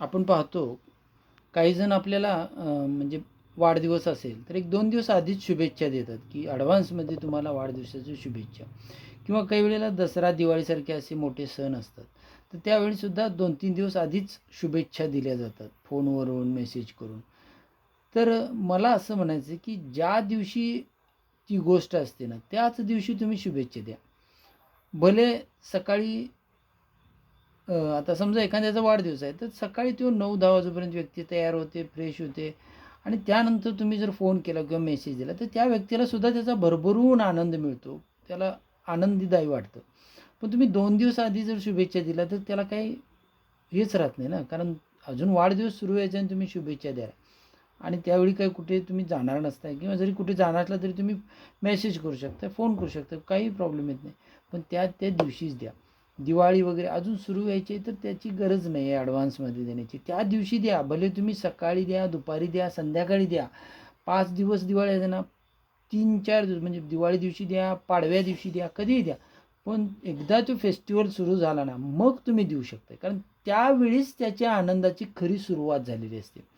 आपण पाहतो काही जण आपल्याला म्हणजे वाढदिवस असेल तर 1-2 दिवस आधीच शुभेच्छा देतात, की ॲडव्हान्समध्ये तुम्हाला वाढदिवसाच्या शुभेच्छा. किंवा काही वेळेला दसरा, दिवाळीसारखे असे मोठे सण असतात. तर त्यावेळीसुद्धा 2-3 दिवस आधीच शुभेच्छा दिल्या जातात फोनवरून, मेसेज करून. तर मला असं म्हणायचं आहे, की ज्या दिवशी ती गोष्ट असते ना, त्याच दिवशी तुम्ही शुभेच्छा द्या. भले सकाळी आता समजा एखाद्याचा वाढदिवस आहे, तर सकाळी तो 9-10 वाजेपर्यंत व्यक्ती तयार होते, फ्रेश होते आणि त्यानंतर तुम्ही जर फोन केला किंवा मेसेज दिला, तर त्या व्यक्तीला सुद्धा त्याचा भरभरून आनंद मिळतो. त्याला आनंदीदायी वाटतं. पण तुम्ही 2 दिवस आधी जर शुभेच्छा दिल्या, तर त्याला काही हेच राहत नाही ना, कारण अजून वाढदिवस सुरू व्हायचा आणि तुम्ही शुभेच्छा द्या आणि त्यावेळी काही कुठे तुम्ही जाणार नसताय किंवा जरी कुठे जाणार असला तरी तुम्ही मेसेज करू शकता, फोन करू शकता, काही प्रॉब्लेम येत नाही. पण त्या दिवशीच द्या. दिवाळी वगैरे अजून सुरू व्हायची तर त्याची गरज नाही आहे ॲडव्हान्समध्ये देण्याची. त्या दिवशी द्या. भले तुम्ही सकाळी द्या, दुपारी द्या, संध्याकाळी द्या. 5 दिवस दिवाळी आहे ना, 3-4 दिवस म्हणजे दिवाळी दिवशी द्या, पाडव्या दिवशी द्या, कधीही द्या. पण एकदा तो फेस्टिवल सुरू झाला ना, मग तुम्ही देऊ शकता. कारण त्यावेळीच त्याच्या आनंदाची खरी सुरुवात झालेली असते.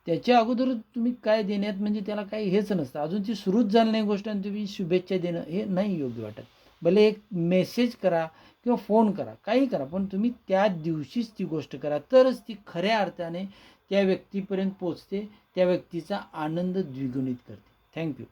त्याच्या अगोदर तुम्ही काय देण्यात म्हणजे त्याला काही हेच नसतं. अजून ती सुरूच झाली नाही गोष्ट आणि तुम्ही शुभेच्छा देणं हे नाही योग्य वाटत. भले एक मेसेज करा किंवा फोन करा, काही करा, पण तुम्ही त्या दिवशीच ती गोष्ट करा. तरच ती खऱ्या अर्थाने त्या व्यक्तीपर्यंत पोहोचते, त्या व्यक्तीचा आनंद द्विगुणित करते. थँक्यू.